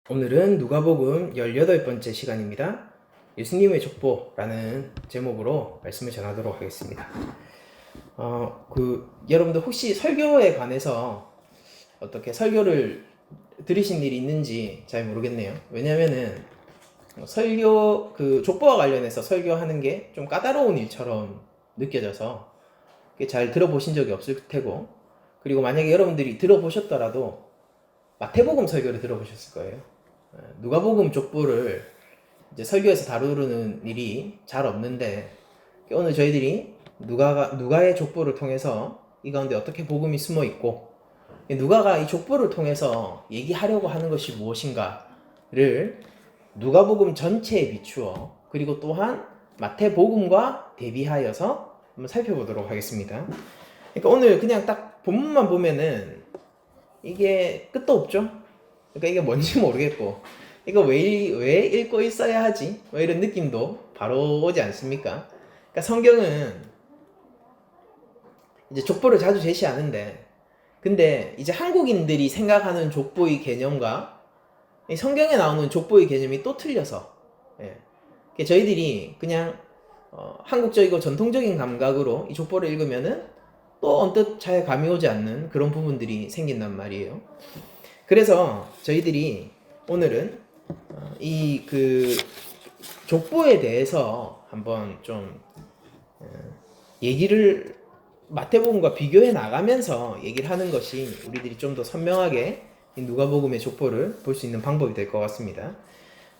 오늘은 누가복음 18번째 시간입니다. 예수님의 족보라는 제목으로 말씀을 전하도록 하겠습니다. 여러분들 혹시 설교에 관해서 어떻게 설교를 들으신 일이 있는지 잘 모르겠네요. 왜냐면은 족보와 관련해서 설교하는 게 좀 까다로운 일처럼 느껴져서 잘 들어보신 적이 없을 테고, 그리고 만약에 여러분들이 들어보셨더라도 마태복음 설교를 들어보셨을 거예요. 누가복음 족보를 이제 설교에서 다루는 일이 잘 없는데, 오늘 저희들이 누가의 족보를 통해서 이 가운데 어떻게 복음이 숨어 있고, 누가가 이 족보를 통해서 얘기하려고 하는 것이 무엇인가를 누가복음 전체에 비추어, 그리고 또한 마태복음과 대비하여서 한번 살펴보도록 하겠습니다. 그러니까 오늘 그냥 딱 본문만 보면은 이게 끝도 없죠. 그러니까 이게 뭔지 모르겠고, 이거 왜 읽고 있어야 하지? 뭐 이런 느낌도 바로 오지 않습니까? 그러니까 성경은 이제 족보를 자주 제시하는데, 근데 이제 한국인들이 생각하는 족보의 개념과 이 성경에 나오는 족보의 개념이 또 틀려서, 저희들이 그냥 한국적이고 전통적인 감각으로 이 족보를 읽으면은 또 언뜻 잘 감이 오지 않는 그런 부분들이 생긴단 말이에요. 그래서 저희들이 오늘은 이 족보에 대해서 한번 좀 얘기를 마태복음과 비교해 나가면서 얘기를 하는 것이 우리들이 좀 더 선명하게 누가복음의 족보를 볼 수 있는 방법이 될 것 같습니다.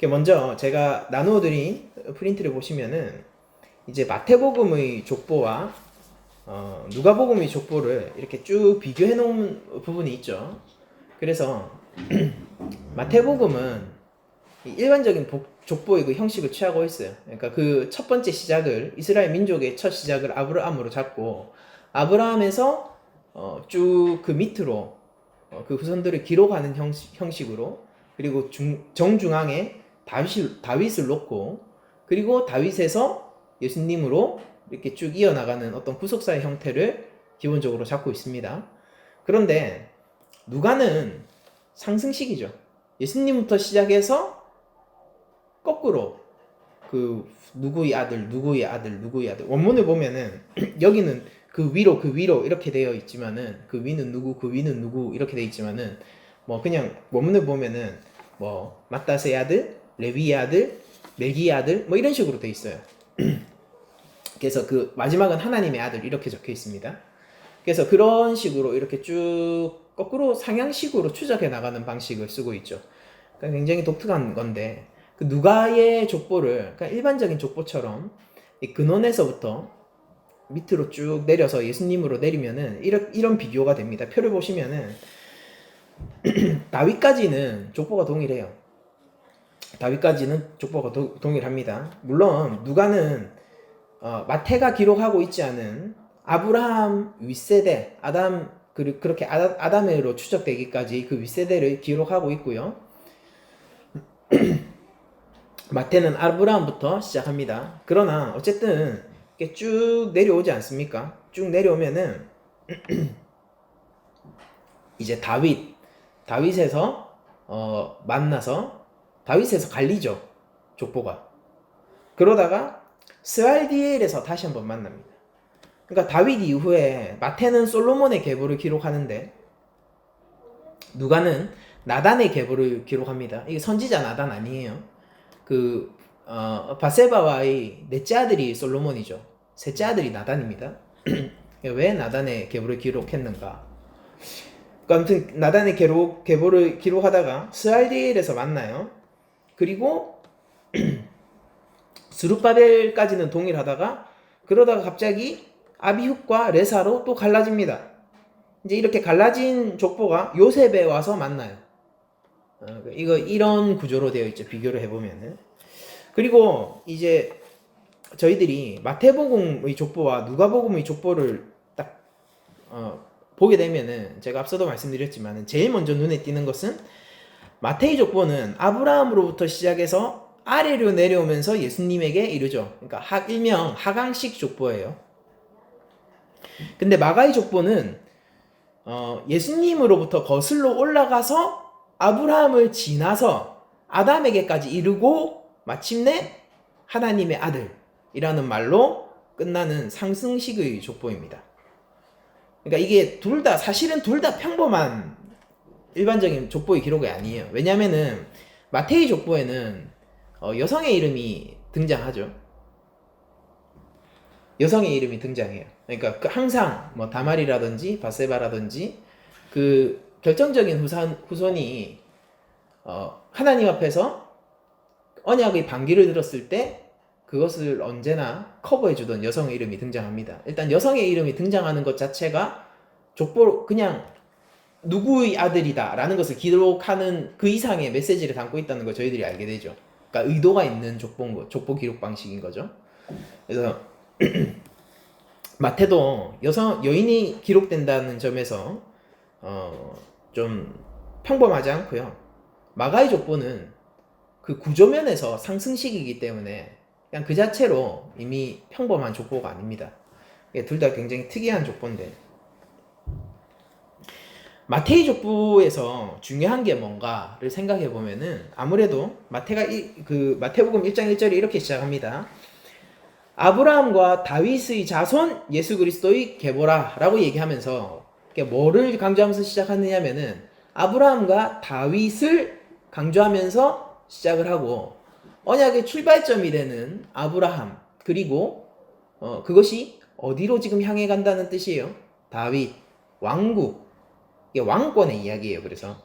먼저 제가 나누어드린 프린트를 보시면은 이제 마태복음의 족보와 누가복음의 족보를 이렇게 쭉 비교해 놓은 부분이 있죠. 그래서 마태복음은 일반적인 족보의 그 형식을 취하고 있어요. 그러니까 그 첫 번째 시작을, 이스라엘 민족의 첫 시작을 아브라함으로 잡고, 아브라함에서 쭉 그 밑으로 그 후손들을 기록하는 형식으로, 그리고 정중앙에 다윗을 놓고, 그리고 다윗에서 예수님으로 이렇게 쭉 이어나가는 어떤 구속사의 형태를 기본적으로 잡고 있습니다. 그런데 누가는 상승식이죠. 예수님부터 시작해서 거꾸로 누구의 아들 원문을 보면은 여기는 그 위로 이렇게 되어 있지만은 그 위는 누구 이렇게 되어 있지만은 뭐 그냥 원문을 보면은 뭐 맏다스의 아들, 레위의 아들, 멜기의 아들 뭐 이런 식으로 되어 있어요. 그래서 그 마지막은 하나님의 아들 이렇게 적혀 있습니다. 그래서 그런 식으로 이렇게 쭉 거꾸로 상향식으로 추적해 나가는 방식을 쓰고 있죠. 그러니까 굉장히 독특한 건데, 그 누가의 족보를 그러니까 일반적인 족보처럼 이 근원에서부터 밑으로 쭉 내려서 예수님으로 내리면은 이런 비교가 됩니다. 표를 보시면은 다윗까지는 족보가 동일해요. 다윗까지는 족보가 동일합니다. 물론 누가는 마태가 기록하고 있지 않은 아브라함 윗세대 그렇게 아담으로 추적되기까지 그 윗세대를 기록하고 있고요. 마태는 아브라함부터 시작합니다. 그러나 어쨌든 이렇게 쭉 내려오지 않습니까? 쭉 내려오면은 이제 다윗에서 만나서 다윗에서 갈리죠, 족보가. 그러다가 스알디엘에서 다시 한번 만납니다. 그러니까 다윗 이후에 마태는 솔로몬의 계보를 기록하는데 누가는 나단의 계보를 기록합니다. 이게 선지자 나단 아니에요. 바세바와의 넷째 아들이 솔로몬이죠. 셋째 아들이 나단입니다. 왜 나단의 계보를 기록했는가? 아무튼 나단의 계보를 기록하다가 스알디엘에서 만나요. 그리고 스룹바벨까지는 동일하다가 그러다가 갑자기 아비훗과 레사로 또 갈라집니다. 이제 이렇게 갈라진 족보가 요셉에 와서 만나요. 이런 구조로 되어 있죠. 비교를 해보면은. 그리고 이제 저희들이 마태복음의 족보와 누가복음의 족보를 딱 보게 되면은 제가 앞서도 말씀드렸지만 제일 먼저 눈에 띄는 것은 마태의 족보는 아브라함으로부터 시작해서 아래로 내려오면서 예수님에게 이르죠. 그러니까 일명 하강식 족보예요. 근데 마가의 족보는 예수님으로부터 거슬러 올라가서 아브라함을 지나서 아담에게까지 이르고 마침내 하나님의 아들이라는 말로 끝나는 상승식의 족보입니다. 그러니까 이게 사실은 둘 다 평범한 일반적인 족보의 기록이 아니에요. 왜냐면은 마태의 족보에는 여성의 이름이 등장하죠. 여성의 이름이 등장해요. 그러니까 항상 뭐 다말이라든지 바세바라든지 그 결정적인 후손이 하나님 앞에서 언약의 반기를 들었을 때 그것을 언제나 커버해주던 여성의 이름이 등장합니다. 일단 여성의 이름이 등장하는 것 자체가 족보로 그냥 누구의 아들이다 라는 것을 기록하는 그 이상의 메시지를 담고 있다는 걸 저희들이 알게 되죠. 그러니까 의도가 있는 족보 기록 방식인 거죠. 그래서 마태도 여인이 기록된다는 점에서 좀 평범하지 않고요. 마가의 족보는 그 구조면에서 상승식이기 때문에 그냥 그 자체로 이미 평범한 족보가 아닙니다. 둘 다 굉장히 특이한 족보인데, 마태의 족보에서 중요한 게 뭔가를 생각해 보면은 아무래도 마태복음 1장 1절이 이렇게 시작합니다. 아브라함과 다윗의 자손 예수 그리스도의 계보라라고 얘기하면서 뭐를 강조하면서 시작하느냐면은 아브라함과 다윗을 강조하면서 시작을 하고, 언약의 출발점이 되는 아브라함, 그리고 그것이 어디로 지금 향해 간다는 뜻이에요. 다윗 왕국, 이게 왕권의 이야기예요. 그래서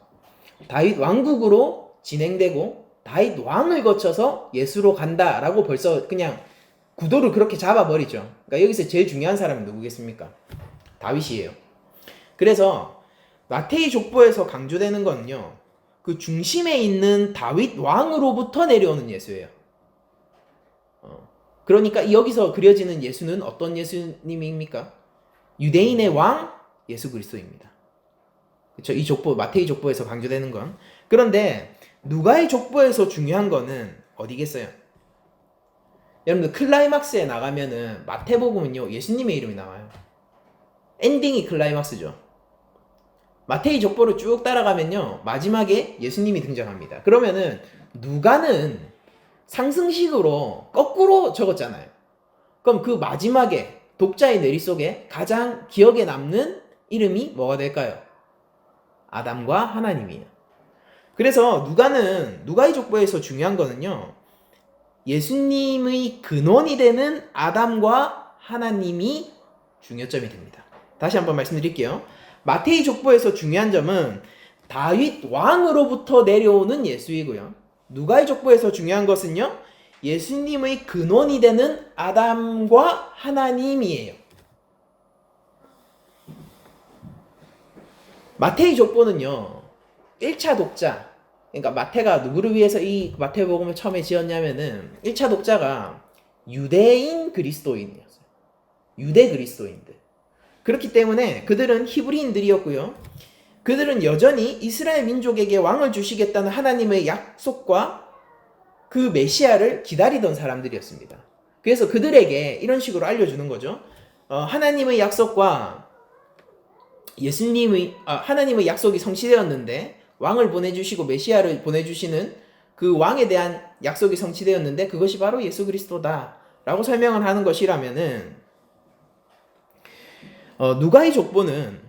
다윗 왕국으로 진행되고 다윗 왕을 거쳐서 예수로 간다라고 벌써 그냥 구도를 그렇게 잡아버리죠. 그러니까 여기서 제일 중요한 사람은 누구겠습니까? 다윗이에요. 그래서 마태의 족보에서 강조되는 건요, 그 중심에 있는 다윗 왕으로부터 내려오는 예수예요. 그러니까 여기서 그려지는 예수는 어떤 예수님입니까? 유대인의 왕 예수 그리스도입니다. 그렇죠? 이 족보, 마태의 족보에서 강조되는 건. 그런데 누가의 족보에서 중요한 거는 어디겠어요? 여러분들 클라이막스에 나가면은 마태복음은요, 예수님의 이름이 나와요. 엔딩이 클라이막스죠. 마태의 족보를 쭉 따라가면요, 마지막에 예수님이 등장합니다. 그러면은 누가는 상승식으로 거꾸로 적었잖아요. 그럼 그 마지막에 독자의 뇌리 속에 가장 기억에 남는 이름이 뭐가 될까요? 아담과 하나님이에요. 그래서 누가의 족보에서 중요한 거는요, 예수님의 근원이 되는 아담과 하나님이 중요점이 됩니다. 다시 한번 말씀드릴게요. 마태의 족보에서 중요한 점은 다윗 왕으로부터 내려오는 예수이고요. 누가의 족보에서 중요한 것은요, 예수님의 근원이 되는 아담과 하나님이에요. 마태의 족보는요, 1차 독자, 그러니까 마태가 누구를 위해서 이 마태복음을 처음에 지었냐면은 1차 독자가 유대인 그리스도인이었어요. 유대 그리스도인들. 그렇기 때문에 그들은 히브리인들이었고요. 그들은 여전히 이스라엘 민족에게 왕을 주시겠다는 하나님의 약속과 그 메시아를 기다리던 사람들이었습니다. 그래서 그들에게 이런 식으로 알려주는 거죠. 하나님의 약속과 하나님의 약속이 성취되었는데, 왕을 보내주시고 메시아를 보내주시는 그 왕에 대한 약속이 성취되었는데 그것이 바로 예수 그리스도다 라고 설명을 하는 것이라면은, 누가의 족보는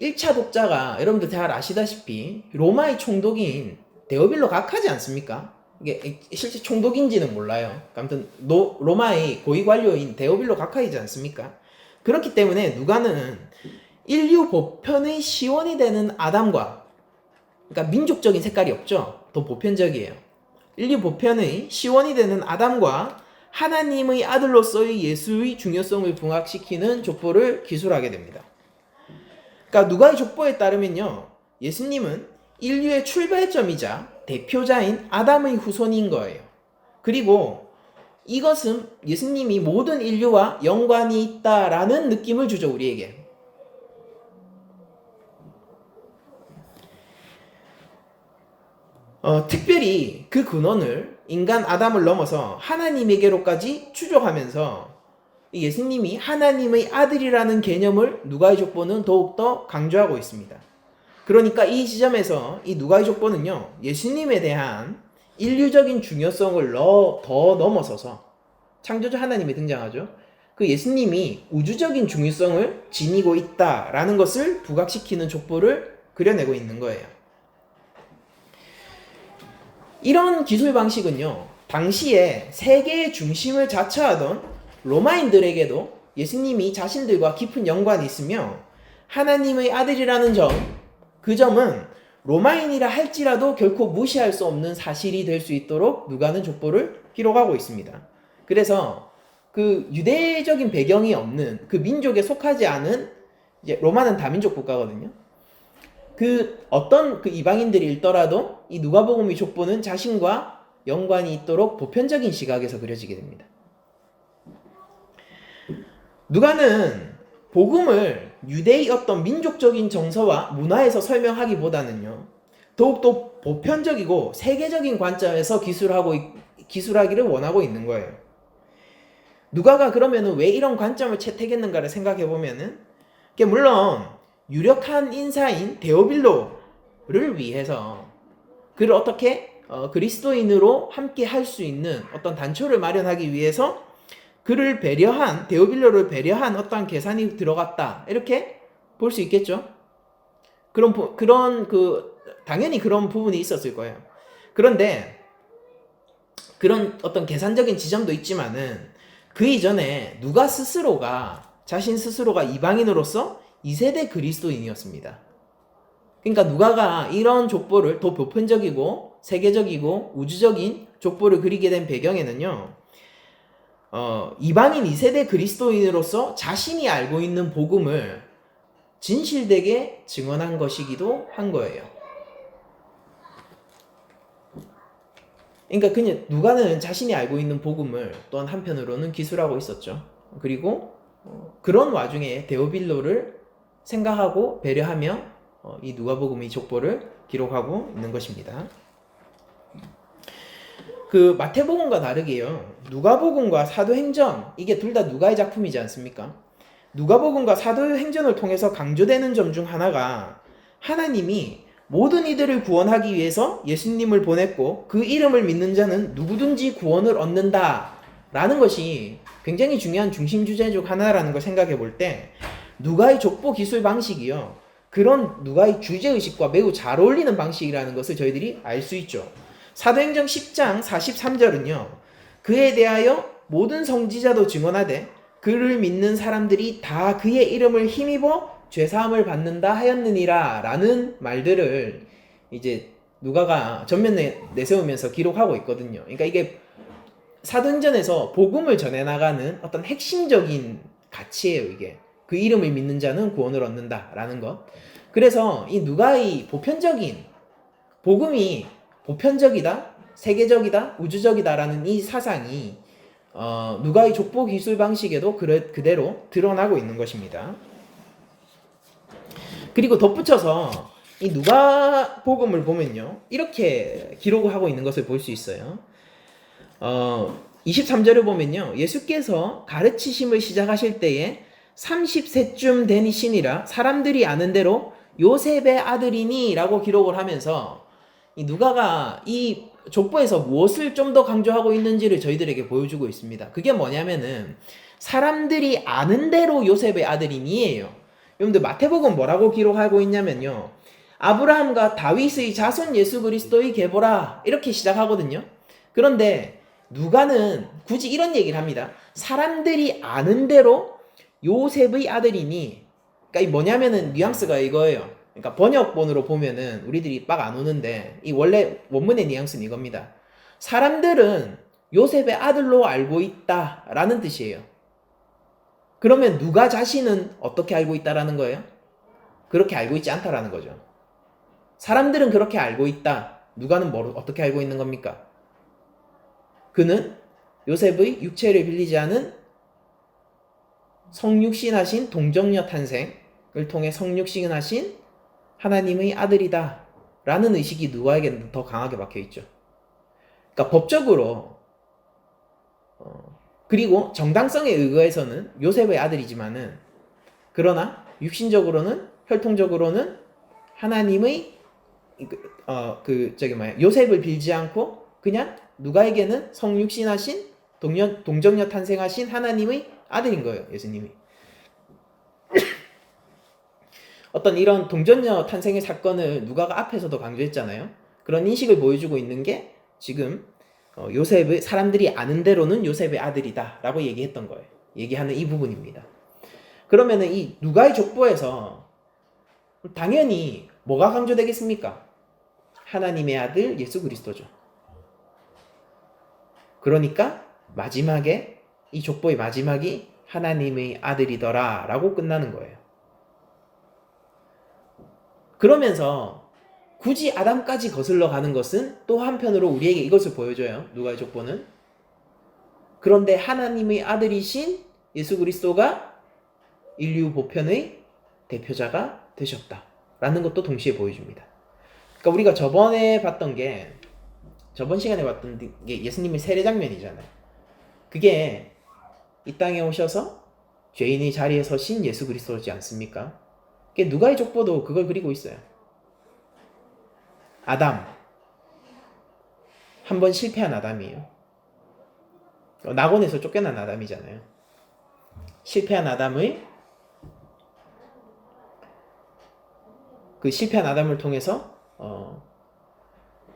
1차 독자가 여러분들 잘 아시다시피 로마의 총독인 데오빌로 각하지 않습니까? 이게 실제 총독인지는 몰라요. 아무튼 로마의 고위 관료인 데오빌로 각하이지 않습니까? 그렇기 때문에 누가는 인류 보편의 시원이 되는 아담과, 그러니까 민족적인 색깔이 없죠. 더 보편적이에요. 인류 보편의 시원이 되는 아담과 하나님의 아들로서의 예수의 중요성을 부각시키는 족보를 기술하게 됩니다. 그러니까 누가의 족보에 따르면요, 예수님은 인류의 출발점이자 대표자인 아담의 후손인 거예요. 그리고 이것은 예수님이 모든 인류와 연관이 있다라는 느낌을 주죠, 우리에게. 특별히 그 근원을 인간 아담을 넘어서 하나님에게로까지 추적하면서 예수님이 하나님의 아들이라는 개념을 누가의 족보는 더욱더 강조하고 있습니다. 그러니까 이 지점에서 이 누가의 족보는요, 예수님에 대한 인류적인 중요성을 더 넘어서서 창조주 하나님이 등장하죠. 그 예수님이 우주적인 중요성을 지니고 있다라는 것을 부각시키는 족보를 그려내고 있는 거예요. 이런 기술 방식은요, 당시에 세계의 중심을 자처하던 로마인들에게도 예수님이 자신들과 깊은 연관이 있으며 하나님의 아들이라는 그 점은 로마인이라 할지라도 결코 무시할 수 없는 사실이 될 수 있도록 누가는 족보를 기록하고 있습니다. 그래서 그 유대적인 배경이 없는 그 민족에 속하지 않은, 이제 로마는 다민족 국가거든요. 어떤 이방인들이 읽더라도 이 누가복음의 족보는 자신과 연관이 있도록 보편적인 시각에서 그려지게 됩니다. 누가는 복음을 유대의 어떤 민족적인 정서와 문화에서 설명하기보다는요, 더욱더 보편적이고 세계적인 관점에서 기술하기를 원하고 있는 거예요. 누가가 그러면은 왜 이런 관점을 채택했는가를 생각해 보면은, 물론 유력한 인사인 데오빌로를 위해서 그를 어떻게 그리스도인으로 함께 할 수 있는 어떤 단초를 마련하기 위해서 그를 배려한, 데오빌로를 배려한 어떤 계산이 들어갔다, 이렇게 볼 수 있겠죠. 당연히 그런 부분이 있었을 거예요. 그런데 그런 어떤 계산적인 지점도 있지만은 그 이전에 누가 자신 스스로가 이방인으로서 2세대 그리스도인이었습니다. 그러니까 누가가 이런 족보를 더 보편적이고 세계적이고 우주적인 족보를 그리게 된 배경에는요, 이방인 2세대 그리스도인으로서 자신이 알고 있는 복음을 진실되게 증언한 것이기도 한 거예요. 그러니까 그냥 누가는 자신이 알고 있는 복음을 또한 한편으로는 기술하고 있었죠. 그리고 그런 와중에 데오빌로를 생각하고 배려하며 이 누가복음의 족보를 기록하고 있는 것입니다. 마태복음과 다르게요, 누가복음과 사도행전, 이게 둘 다 누가의 작품이지 않습니까? 누가복음과 사도행전을 통해서 강조되는 점 중 하나가 하나님이 모든 이들을 구원하기 위해서 예수님을 보냈고 그 이름을 믿는 자는 누구든지 구원을 얻는다 라는 것이 굉장히 중요한 중심 주제 중 하나라는 걸 생각해 볼 때, 누가의 족보 기술 방식이요, 그런 누가의 주제의식과 매우 잘 어울리는 방식이라는 것을 저희들이 알 수 있죠. 사도행전 10장 43절은요, 그에 대하여 모든 성지자도 증언하되 그를 믿는 사람들이 다 그의 이름을 힘입어 죄사함을 받는다 하였느니라 라는 말들을 이제 누가가 전면에 내세우면서 기록하고 있거든요. 그러니까 이게 사도행전에서 복음을 전해나가는 어떤 핵심적인 가치예요. 이게 그 이름을 믿는 자는 구원을 얻는다 라는 것. 그래서 이 누가의 복음이 보편적이다, 세계적이다, 우주적이다 라는 이 사상이 누가의 족보 기술 방식에도 그대로 드러나고 있는 것입니다. 그리고 덧붙여서 이 누가복음을 보면요, 이렇게 기록을 하고 있는 것을 볼 수 있어요. 23절을 보면요, 예수께서 가르치심을 시작하실 때에 30세쯤 되니시니라 사람들이 아는 대로 요셉의 아들이니 라고 기록을 하면서 이 누가가 이 족보에서 무엇을 좀 더 강조하고 있는지를 저희들에게 보여주고 있습니다. 그게 뭐냐면은 사람들이 아는 대로 요셉의 아들이니예요. 여러분들 마태복음 뭐라고 기록하고 있냐면요, 아브라함과 다윗의 자손 예수 그리스도의 계보라 이렇게 시작하거든요. 그런데 누가는 굳이 이런 얘기를 합니다. 사람들이 아는 대로 요셉의 아들이니. 그러니까 이 뭐냐면은 뉘앙스가 이거예요. 그러니까 번역본으로 보면은 우리들이 막 안 오는데 이 원래 원문의 뉘앙스는 이겁니다. 사람들은 요셉의 아들로 알고 있다라는 뜻이에요. 그러면 누가 자신은 어떻게 알고 있다라는 거예요? 그렇게 알고 있지 않다라는 거죠. 사람들은 그렇게 알고 있다. 누가는 어떻게 알고 있는 겁니까? 그는 요셉의 육체를 빌리지 않은 성육신하신 동정녀 탄생을 통해 성육신하신 하나님의 아들이다 라는 의식이 누가에게는 더 강하게 박혀있죠. 그러니까 법적으로 그리고 정당성에 의거해서는 요셉의 아들이지만은, 그러나 육신적으로는, 혈통적으로는 하나님의 요셉을 빌지 않고 그냥 누가에게는 성육신하신 동정녀 탄생하신 하나님의 아들인 거예요. 예수님이. 어떤 이런 동정녀 탄생의 사건을 누가가 앞에서도 강조했잖아요. 그런 인식을 보여주고 있는 게 지금 요셉의 사람들이 아는 대로는 요셉의 아들이다 라고 얘기했던 거예요. 얘기하는 이 부분입니다. 그러면은 이 누가의 족보에서 당연히 뭐가 강조되겠습니까? 하나님의 아들 예수 그리스도죠. 그러니까 마지막에 이 족보의 마지막이 하나님의 아들이더라 라고 끝나는 거예요. 그러면서 굳이 아담까지 거슬러 가는 것은 또 한편으로 우리에게 이것을 보여줘요. 누가의 족보는. 그런데 하나님의 아들이신 예수 그리스도가 인류 보편의 대표자가 되셨다라는 것도 동시에 보여줍니다. 그러니까 우리가 저번 시간에 봤던 게 예수님의 세례 장면이잖아요. 그게 이 땅에 오셔서 죄인의 자리에 서신 예수 그리스도지 않습니까? 그게 누가의 족보도 그걸 그리고 있어요. 아담. 한 번 실패한 아담이에요. 낙원에서 쫓겨난 아담이잖아요. 실패한 아담을 통해서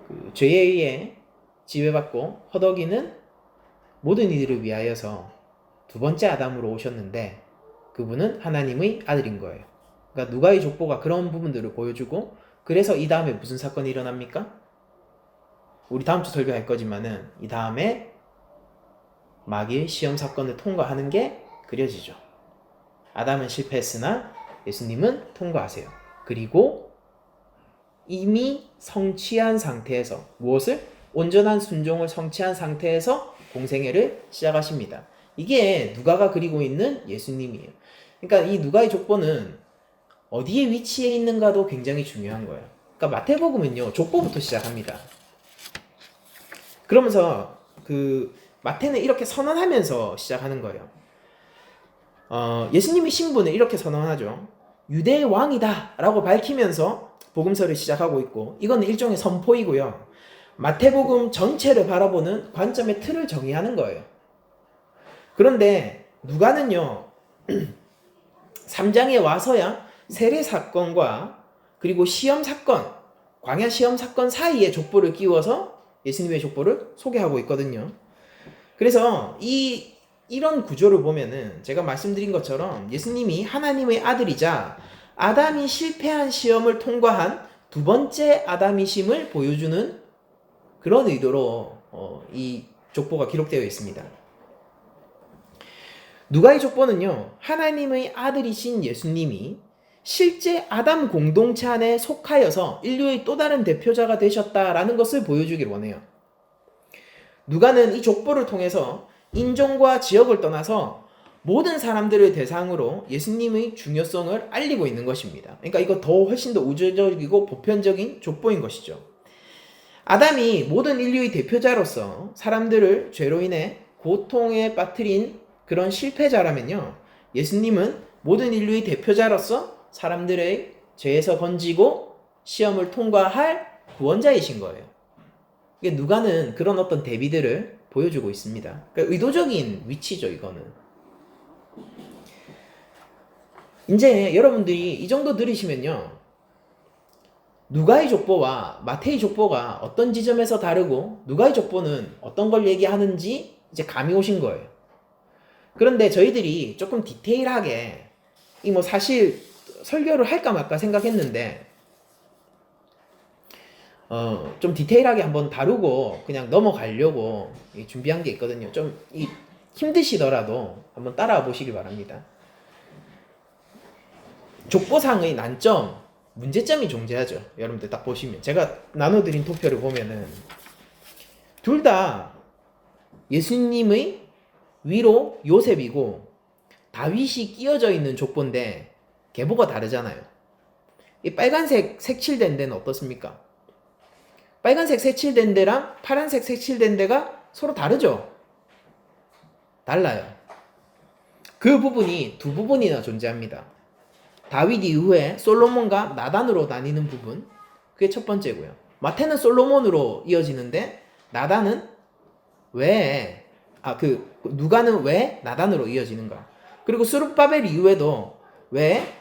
그 죄에 의해 지배받고 허덕이는 모든 이들을 위하여서 두 번째 아담으로 오셨는데 그분은 하나님의 아들인 거예요. 그러니까 누가의 족보가 그런 부분들을 보여주고 그래서 이 다음에 무슨 사건이 일어납니까? 우리 다음 주 설교할 거지만은 이 다음에 마귀의 시험 사건을 통과하는 게 그려지죠. 아담은 실패했으나 예수님은 통과하세요. 그리고 이미 성취한 상태에서 무엇을? 온전한 순종을 성취한 상태에서 공생애를 시작하십니다. 이게 누가가 그리고 있는 예수님이에요. 그러니까 이 누가의 족보는 어디에 위치해 있는가도 굉장히 중요한 거예요. 그러니까 마태복음은요, 족보부터 시작합니다. 그러면서 마태는 이렇게 선언하면서 시작하는 거예요. 예수님의 신분을 이렇게 선언하죠. 유대의 왕이다 라고 밝히면서 복음서를 시작하고 있고, 이건 일종의 선포이고요. 마태복음 전체를 바라보는 관점의 틀을 정의하는 거예요. 그런데 누가는요, 3장에 와서야 세례 사건과 그리고 시험 사건, 광야 시험 사건 사이에 족보를 끼워서 예수님의 족보를 소개하고 있거든요. 그래서 이런 구조를 보면은 제가 말씀드린 것처럼 예수님이 하나님의 아들이자 아담이 실패한 시험을 통과한 두 번째 아담이심을 보여주는 그런 의도로 이 족보가 기록되어 있습니다. 누가의 족보는요, 하나님의 아들이신 예수님이 실제 아담 공동체 안에 속하여서 인류의 또 다른 대표자가 되셨다라는 것을 보여주길 원해요. 누가는 이 족보를 통해서 인종과 지역을 떠나서 모든 사람들을 대상으로 예수님의 중요성을 알리고 있는 것입니다. 그러니까 이거 훨씬 더 우주적이고 보편적인 족보인 것이죠. 아담이 모든 인류의 대표자로서 사람들을 죄로 인해 고통에 빠뜨린 그런 실패자라면요, 예수님은 모든 인류의 대표자로서 사람들의 죄에서 건지고 시험을 통과할 구원자이신 거예요. 누가는 그런 어떤 대비들을 보여주고 있습니다. 그러니까 의도적인 위치죠, 이거는. 이제 여러분들이 이 정도 들으시면요, 누가의 족보와 마태의 족보가 어떤 지점에서 다르고 누가의 족보는 어떤 걸 얘기하는지 이제 감이 오신 거예요. 그런데 저희들이 조금 디테일하게 사실 설교를 할까 말까 생각했는데 좀 디테일하게 한번 다루고 그냥 넘어가려고 준비한 게 있거든요. 좀 힘드시더라도 한번 따라와 보시기 바랍니다. 족보상의 난점, 문제점이 존재하죠. 여러분들 딱 보시면 제가 나눠드린 도표를 보면은 둘 다 예수님의 위로 요셉이고 다윗이 끼어져 있는 족보인데 계보가 다르잖아요. 이 빨간색 색칠된 데는 어떻습니까? 빨간색 색칠된 데랑 파란색 색칠된 데가 서로 다르죠? 달라요. 그 부분이 두 부분이나 존재합니다. 다윗 이후에 솔로몬과 나단으로 나뉘는 부분, 그게 첫 번째고요. 마태는 솔로몬으로 이어지는데 나단은 왜, 누가는 왜 나단으로 이어지는가? 그리고 스룹바벨 이후에도 왜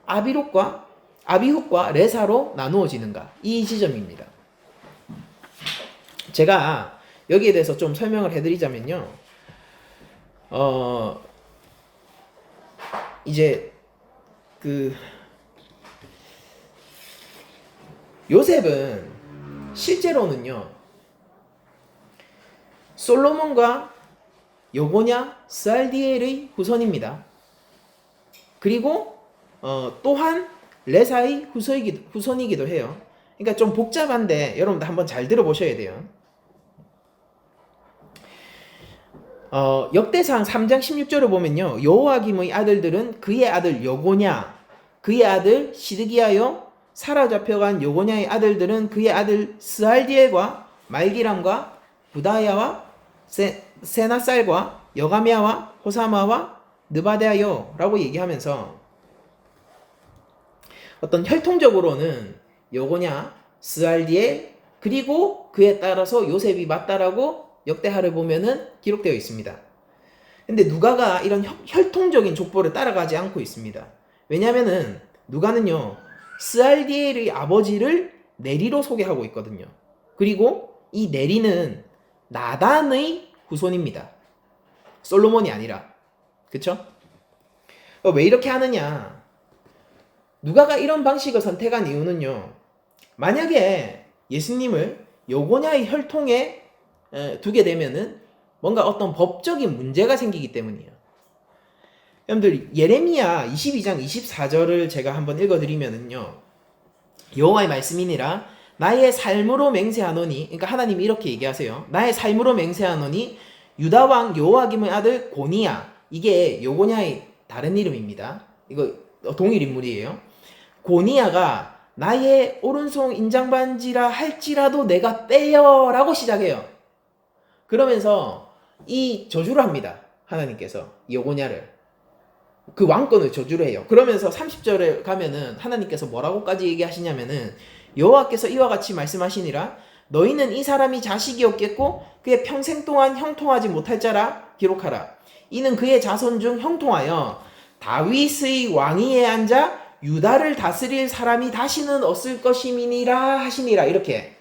아비훗과 레사로 나누어지는가? 이 지점입니다. 제가 여기에 대해서 좀 설명을 해드리자면요. 이제 요셉은 실제로는요, 솔로몬과 여고냐 스알디엘의 후손입니다. 그리고 또한 레사의 후손이기도 해요. 그러니까 좀 복잡한데 여러분들 한번 잘 들어보셔야 돼요. 역대상 3장 16절을 보면요, 여호와김의 아들들은 그의 아들 여고냐, 그의 아들 시드기야요, 사로잡혀간 여고냐의 아들들은 그의 아들 스알디엘과 말기람과 부다야와 세나살과 여가미야와 호사마와 느바데아요 라고 얘기하면서 어떤 혈통적으로는 여고냐, 스알디엘, 그리고 그에 따라서 요셉이 맞다라고 역대하를 보면은 기록되어 있습니다. 근데 누가가 이런 혈통적인 족보를 따라가지 않고 있습니다. 왜냐면은 누가는요, 스알디엘의 아버지를 네리로 소개하고 있거든요. 그리고 이 네리는 나단의 후손입니다. 솔로몬이 아니라. 그쵸? 왜 이렇게 하느냐? 누가가 이런 방식을 선택한 이유는요, 만약에 예수님을 여고냐의 혈통에 두게 되면은 뭔가 어떤 법적인 문제가 생기기 때문이에요. 여러분들 예레미야 22장 24절을 제가 한번 읽어드리면은요, 여호와의 말씀이니라 나의 삶으로 맹세하노니, 그러니까 하나님이 이렇게 얘기하세요. 나의 삶으로 맹세하노니 유다 왕 여호와김의 아들 고니야, 이게 여고냐의 다른 이름입니다. 이거 동일 인물이에요. 고니야가 나의 오른손 인장반지라 할지라도 내가 빼여라고 시작해요. 그러면서 이 저주를 합니다. 하나님께서 여고냐를, 그 왕권을 저주를 해요. 그러면서 30절에 가면은 하나님께서 뭐라고까지 얘기하시냐면은 여호와께서 이와 같이 말씀하시니라 너희는 이 사람이 자식이 없겠고 그의 평생 동안 형통하지 못할 자라 기록하라. 이는 그의 자손 중 형통하여 다윗의 왕위에 앉아 유다를 다스릴 사람이 다시는 없을 것임이니라 하시니라, 이렇게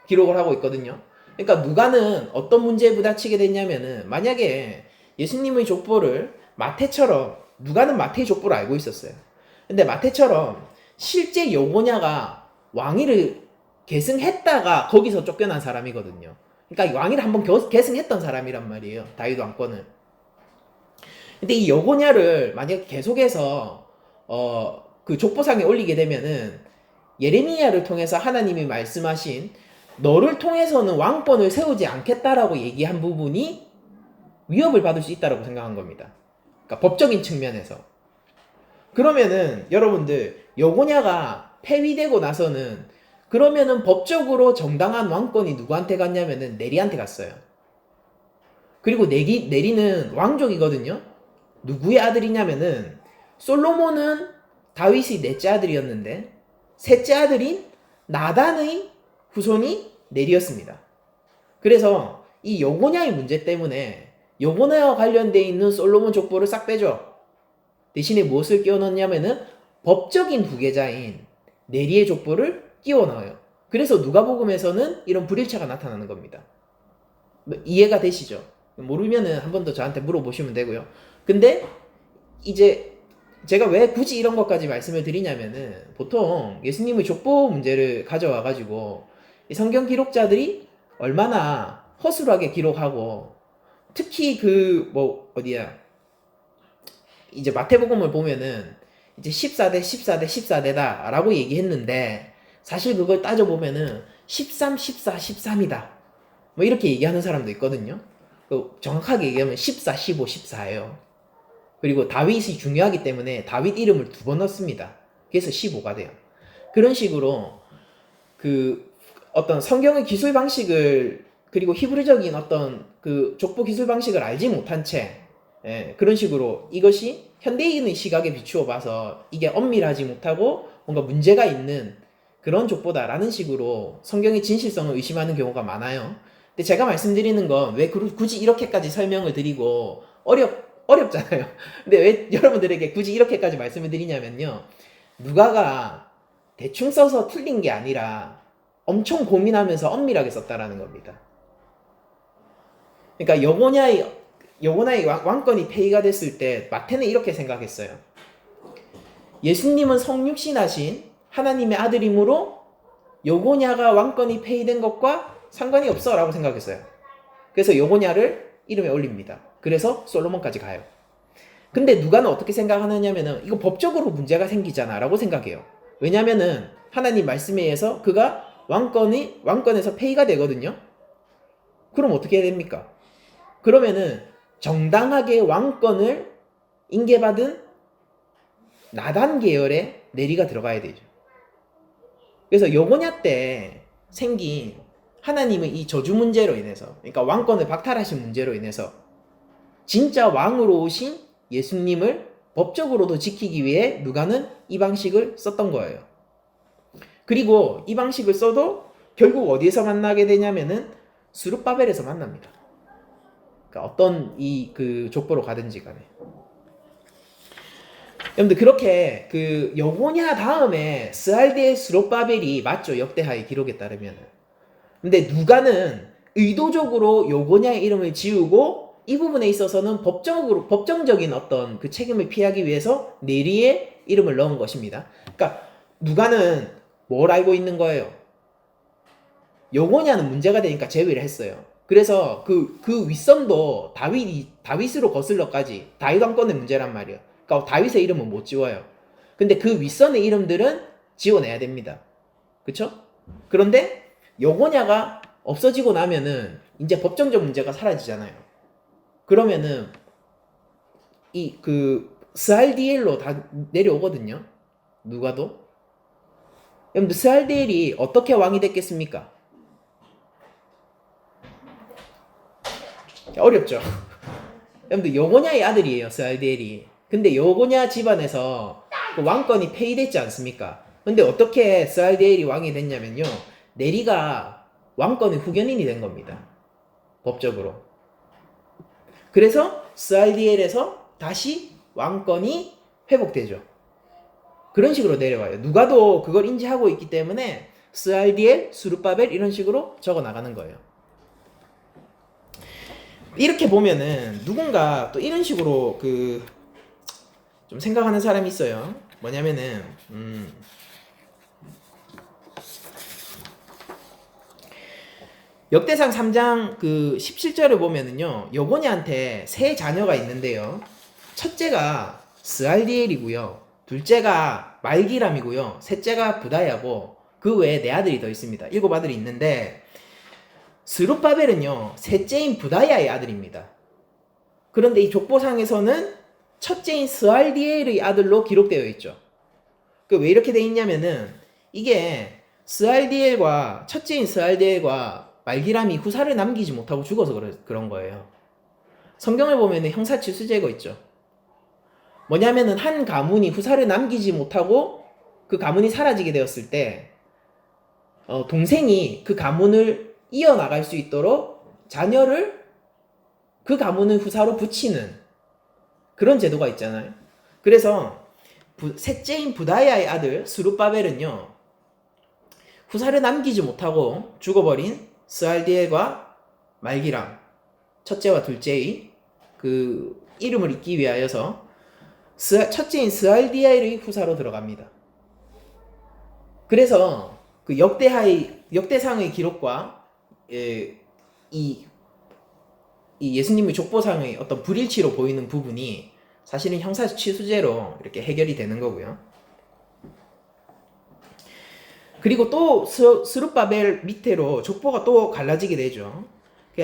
기록을 하고 있거든요. 그러니까 누가는 어떤 문제에 부딪히게 됐냐면은, 만약에 예수님의 족보를 마태처럼, 누가는 마태의 족보를 알고 있었어요. 근데 마태처럼 실제 여고냐가 왕위를 계승했다가 거기서 쫓겨난 사람이거든요. 그러니까 왕위를 한번 계승했던 사람이란 말이에요, 다윗 왕권을. 근데 이 여고냐를 만약에 계속해서 그 족보상에 올리게 되면은 예레미야를 통해서 하나님이 말씀하신 너를 통해서는 왕권을 세우지 않겠다라고 얘기한 부분이 위협을 받을 수 있다고 생각한 겁니다. 그러니까 법적인 측면에서. 그러면은 여러분들 여고냐가 폐위되고 나서는 그러면은 법적으로 정당한 왕권이 누구한테 갔냐면은 네리한테 갔어요. 그리고 네리는 왕족이거든요. 누구의 아들이냐면은 솔로몬은 다윗이 넷째 아들이었는데 셋째 아들인 나단의 후손이 네리였습니다. 그래서 이 여고냐의 문제 때문에 여고냐와 관련되어 있는 솔로몬 족보를 싹 빼줘. 대신에 무엇을 끼워 넣냐면은 법적인 후계자인 네리의 족보를 끼워 넣어요. 그래서 누가복음에서는 이런 불일치가 나타나는 겁니다. 이해가 되시죠? 모르면은 한 번 더 저한테 물어보시면 되고요. 근데 이제 제가 왜 굳이 이런 것까지 말씀을 드리냐면은, 보통 예수님의 족보 문제를 가져와 가지고 이 성경 기록자들이 얼마나 허술하게 기록하고, 특히 이제 마태복음을 보면은 이제 14대 14대 14대다 라고 얘기했는데, 사실 그걸 따져보면은 13, 14, 13이다 뭐 이렇게 얘기하는 사람도 있거든요. 정확하게 얘기하면 14, 15, 14예요. 그리고 다윗이 중요하기 때문에 다윗 이름을 2번 넣습니다. 그래서 15가 돼요. 그런 식으로 그 어떤 성경의 기술 방식을, 그리고 히브리적인 어떤 그 족보 기술 방식을 알지 못한 채, 그런 식으로 이것이 현대인의 시각에 비추어 봐서 이게 엄밀하지 못하고 뭔가 문제가 있는 그런 족보다라는 식으로 성경의 진실성을 의심하는 경우가 많아요. 근데 제가 말씀드리는 건 왜 굳이 이렇게까지 설명을 드리고 어렵잖아요. 근데 왜 여러분들에게 굳이 이렇게까지 말씀을 드리냐면요. 누가가 대충 써서 틀린 게 아니라 엄청 고민하면서 엄밀하게 썼다라는 겁니다. 그러니까 여고냐의 왕권이 폐위가 됐을 때 마태는 이렇게 생각했어요. 예수님은 성육신하신 하나님의 아들이므로 여고냐가 왕권이 폐위된 것과 상관이 없어 라고 생각했어요. 그래서 여고냐를 이름에 올립니다. 그래서 솔로몬까지 가요. 근데 누가는 어떻게 생각하느냐면은 이거 법적으로 문제가 생기잖아 라고 생각해요. 왜냐면은 하나님 말씀에 의해서 그가 왕권에서 폐위가 되거든요. 그럼 어떻게 해야 됩니까? 그러면은 정당하게 왕권을 인계받은 나단 계열의 내리가 들어가야 되죠. 그래서 여고냐 때 생긴 하나님의 이 저주 문제로 인해서, 그러니까 왕권을 박탈하신 문제로 인해서 진짜 왕으로 오신 예수님을 법적으로도 지키기 위해 누가는 이 방식을 썼던 거예요. 그리고 이 방식을 써도 결국 어디에서 만나게 되냐면은 스룹바벨에서 만납니다. 그러니까 어떤 그 족보로 가든지 간에. 여러분들 그렇게 그 여고냐 다음에 스알디엘 스룹바벨이 맞죠, 역대하의 기록에 따르면. 근데 누가는 의도적으로 여고냐의 이름을 지우고 이 부분에 있어서는 법정적인 어떤 그 책임을 피하기 위해서 네리의 이름을 넣은 것입니다. 그러니까 누가는 뭘 알고 있는 거예요? 여고냐는 문제가 되니까 제외를 했어요. 그래서 그 윗선도 다윗으로 거슬러까지 다윗 왕권의 문제란 말이에요. 그러니까 다윗의 이름은 못 지워요. 근데 그 윗선의 이름들은 지워내야 됩니다. 그쵸? 그런데 여고냐가 없어지고 나면은 이제 법정적 문제가 사라지잖아요. 그러면은 스알디엘로 다 내려오거든요. 누가도. 여러분들 스알디엘이 어떻게 왕이 됐겠습니까? 어렵죠. 여러분들 여고냐의 아들이에요, 스알디엘이. 근데 여고냐 집안에서 그 왕권이 폐위됐지 않습니까? 근데 어떻게 스알디엘이 왕이 됐냐면요, 네리가 왕권의 후견인이 된 겁니다. 법적으로. 그래서 스알디엘에서 다시 왕권이 회복되죠. 그런 식으로 내려와요. 누가도 그걸 인지하고 있기 때문에 스알디엘, 스룹바벨 이런 식으로 적어 나가는 거예요. 이렇게 보면은 누군가 또 이런 식으로 좀 생각하는 사람이 있어요. 뭐냐면은 역대상 3장 17절을 보면은요, 여고냐한테 세 자녀가 있는데요. 첫째가 스알디엘이고요. 둘째가 말기람이고요. 셋째가 부다야고 그 외에 네 아들이 더 있습니다. 7 아들이 있는데 스룹바벨은요, 셋째인 부다야의 아들입니다. 그런데 이 족보상에서는 첫째인 스알디엘의 아들로 기록되어 있죠. 왜 이렇게 돼 있냐면은 이게 첫째인 스알디엘과 말기람이 후사를 남기지 못하고 죽어서 그런 거예요. 성경을 보면 형사치수제가 있죠. 뭐냐면은 한 가문이 후사를 남기지 못하고 그 가문이 사라지게 되었을 때 동생이 그 가문을 이어나갈 수 있도록 자녀를 그 가문의 후사로 붙이는 그런 제도가 있잖아요. 그래서 셋째인 부다야의 아들 스룹바벨은요, 후사를 남기지 못하고 죽어버린 스알디엘과 말기람, 첫째와 둘째의 그 이름을 잇기 위하여서 첫째인 스알디엘의 후사로 들어갑니다. 그래서 그 역대상의 기록과 이 예수님의 족보상의 어떤 불일치로 보이는 부분이 사실은 형사치수제로 이렇게 해결이 되는 거고요. 그리고 또 스룹바벨 밑으로 족보가 또 갈라지게 되죠.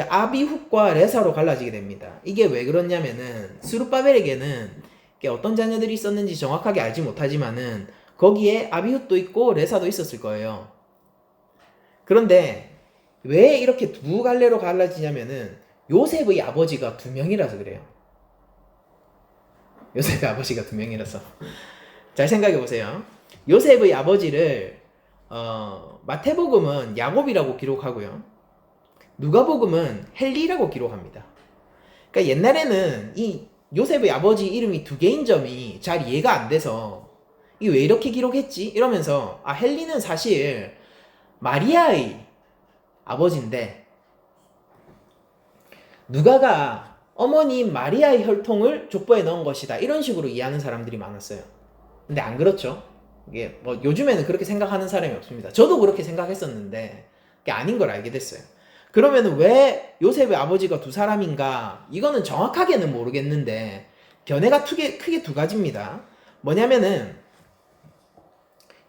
아비훗과 레사로 갈라지게 됩니다. 이게 왜 그러냐면은 스룹바벨에게는 어떤 자녀들이 있었는지 정확하게 알지 못하지만은 거기에 아비훗도 있고 레사도 있었을 거예요. 그런데 왜 이렇게 두 갈래로 갈라지냐면은 요셉의 아버지가 2명이라서 그래요. 요셉의 아버지가 2명이라서. 잘 생각해 보세요. 요셉의 아버지를 마태복음은 야곱이라고 기록하고요. 누가복음은 헨리라고 기록합니다. 그러니까 옛날에는 이 요셉의 아버지 이름이 두 개인 점이 잘 이해가 안 돼서 이게 왜 이렇게 기록했지? 이러면서 헨리는 사실 마리아의 아버지인데 누가가 어머니 마리아의 혈통을 족보에 넣은 것이다, 이런 식으로 이해하는 사람들이 많았어요. 근데 안 그렇죠. 이게 뭐 요즘에는 그렇게 생각하는 사람이 없습니다. 저도 그렇게 생각했었는데 그게 아닌 걸 알게 됐어요. 그러면 왜 요셉의 아버지가 두 사람인가? 이거는 정확하게는 모르겠는데 견해가 크게 두 가지입니다. 뭐냐면은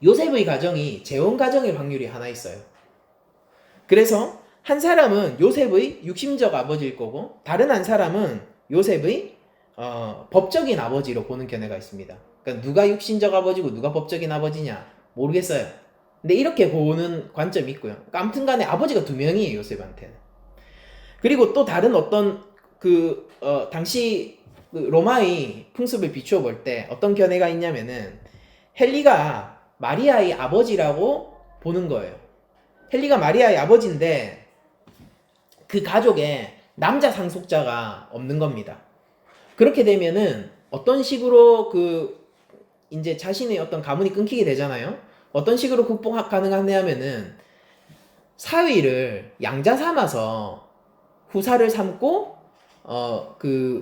요셉의 가정이 재혼 가정일 확률이 하나 있어요. 그래서 한 사람은 요셉의 육신적 아버지일 거고 다른 한 사람은 요셉의 법적인 아버지로 보는 견해가 있습니다. 그러니까 누가 육신적 아버지고 누가 법적인 아버지냐 모르겠어요. 근데 이렇게 보는 관점이 있고요. 그러니까 아무튼 간에 아버지가 두 명이에요, 요셉한테는. 그리고 또 다른 어떤 당시 로마의 풍습을 비추어 볼 때 어떤 견해가 있냐면은 헨리가 마리아의 아버지라고 보는 거예요. 헨리가 마리아의 아버지인데 그 가족에 남자 상속자가 없는 겁니다. 그렇게 되면은 어떤 식으로 이제 자신의 어떤 가문이 끊기게 되잖아요. 어떤 식으로 극복 가능하냐면은 사위를 양자 삼아서 후사를 삼고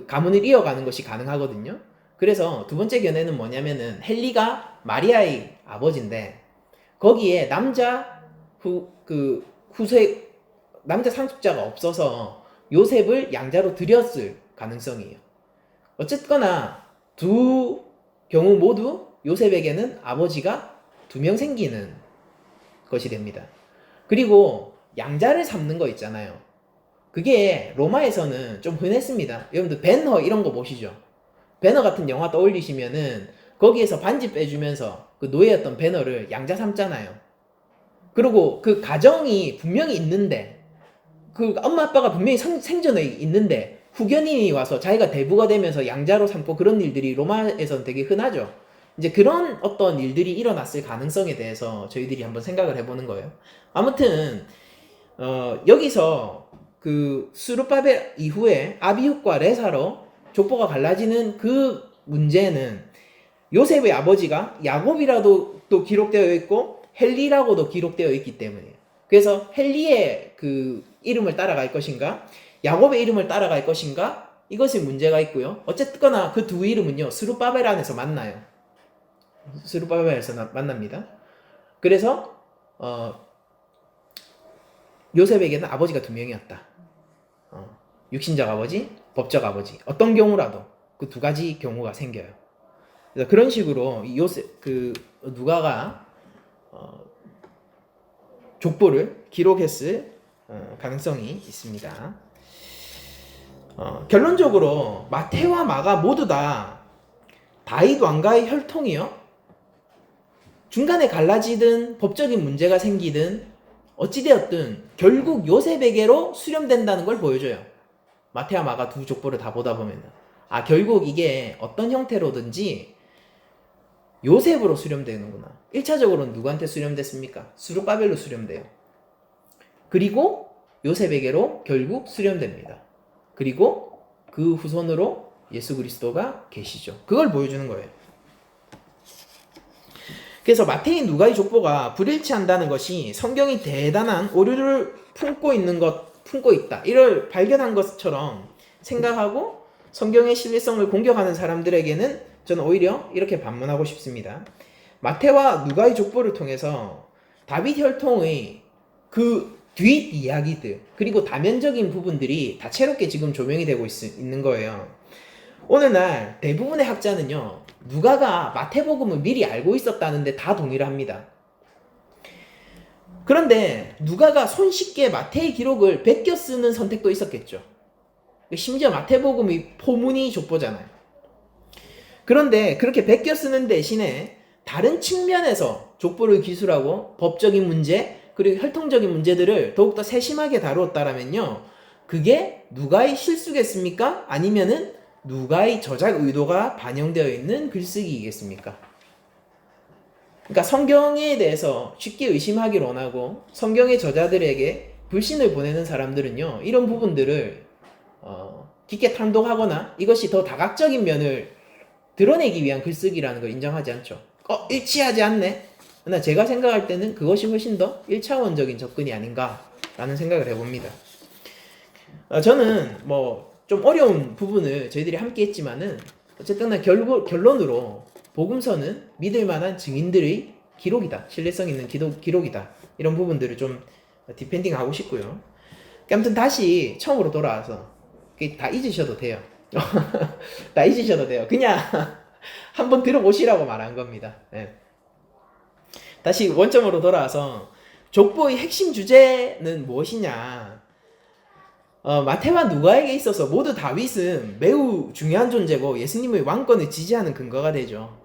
가문을 이어가는 것이 가능하거든요. 그래서 두 번째 견해는 뭐냐면은 헨리가 마리아의 아버지인데 거기에 남자 상속자가 없어서 요셉을 양자로 들였을 가능성이에요. 어쨌거나 두 경우 모두 요셉에게는 아버지가 두 명 생기는 것이 됩니다. 그리고 양자를 삼는 거 있잖아요. 그게 로마에서는 좀 흔했습니다. 여러분들 배너 이런 거 보시죠. 배너 같은 영화 떠올리시면은 거기에서 반지 빼주면서 그 노예였던 배너를 양자 삼잖아요. 그리고 그 가정이 분명히 있는데 그 엄마 아빠가 분명히 생전에 있는데 후견인이 와서 자기가 대부가 되면서 양자로 삼고 그런 일들이 로마에서는 되게 흔하죠. 이제 그런 어떤 일들이 일어났을 가능성에 대해서 저희들이 한번 생각을 해보는 거예요. 아무튼 여기서 스룹바벨 이후에 아비훗과 레사로 족보가 갈라지는 그 문제는 요셉의 아버지가 야곱이라도 또 기록되어 있고 헨리라고도 기록되어 있기 때문이에요. 그래서 헨리의 이름을 따라갈 것인가, 야곱의 이름을 따라갈 것인가, 이것이 문제가 있고요. 어쨌거나 그 두 이름은요 스룹바벨 안에서 만나요. 스룹바벨에서 만납니다. 그래서 요셉에게는 아버지가 두 명이었다. 육신적 아버지, 법적 아버지. 어떤 경우라도 그 두 가지 경우가 생겨요. 그래서 그런 식으로 누가가 족보를 기록했을 가능성이 있습니다. 결론적으로 마태와 마가 모두 다 다윗 왕가의 혈통이요. 중간에 갈라지든 법적인 문제가 생기든 어찌되었든 결국 요셉에게로 수렴된다는 걸 보여줘요. 마태와 마가 두 족보를 다 보다 보면 결국 이게 어떤 형태로든지 요셉으로 수렴되는구나. 1차적으로는 누구한테 수렴됐습니까? 스룹바벨로 수렴돼요. 그리고 요셉에게로 결국 수렴됩니다. 그리고 그 후손으로 예수 그리스도가 계시죠. 그걸 보여주는 거예요. 그래서 마태인 누가의 족보가 불일치한다는 것이 성경이 대단한 오류를 품고 있다. 이를 발견한 것처럼 생각하고 성경의 신뢰성을 공격하는 사람들에게는 저는 오히려 이렇게 반문하고 싶습니다. 마태와 누가의 족보를 통해서 다윗 혈통의 그 뒷 이야기들 그리고 다면적인 부분들이 다채롭게 지금 조명이 되고 있는 거예요. 오늘날 대부분의 학자는요, 누가가 마태복음을 미리 알고 있었다는데 다 동의를 합니다. 그런데 누가가 손쉽게 마태의 기록을 베껴 쓰는 선택도 있었겠죠. 심지어 마태복음이 포문이 족보잖아요. 그런데 그렇게 베껴 쓰는 대신에 다른 측면에서 족보를 기술하고 법적인 문제 그리고 혈통적인 문제들을 더욱더 세심하게 다루었다라면요, 그게 누가의 실수겠습니까? 아니면은 누가의 저작 의도가 반영되어 있는 글쓰기이겠습니까? 그러니까 성경에 대해서 쉽게 의심하기를 원하고 성경의 저자들에게 불신을 보내는 사람들은요, 이런 부분들을 깊게 탐독하거나 이것이 더 다각적인 면을 드러내기 위한 글쓰기라는 걸 인정하지 않죠. 일치하지 않네? 그러나 제가 생각할 때는 그것이 훨씬 더 1차원적인 접근이 아닌가라는 생각을 해봅니다. 저는 뭐 좀 어려운 부분을 저희들이 함께 했지만은 어쨌든 결론으로 복음서는 믿을 만한 증인들의 기록이다. 신뢰성 있는 기록이다. 이런 부분들을 좀 디펜딩 하고 싶고요. 아무튼 다시 처음으로 돌아와서 다 잊으셔도 돼요. 다 잊으셔도 돼요. 그냥 한번 들어보시라고 말한 겁니다. 네. 다시 원점으로 돌아와서 족보의 핵심 주제는 무엇이냐? 마태와 누가에게 있어서 모두 다윗은 매우 중요한 존재고 예수님의 왕권을 지지하는 근거가 되죠.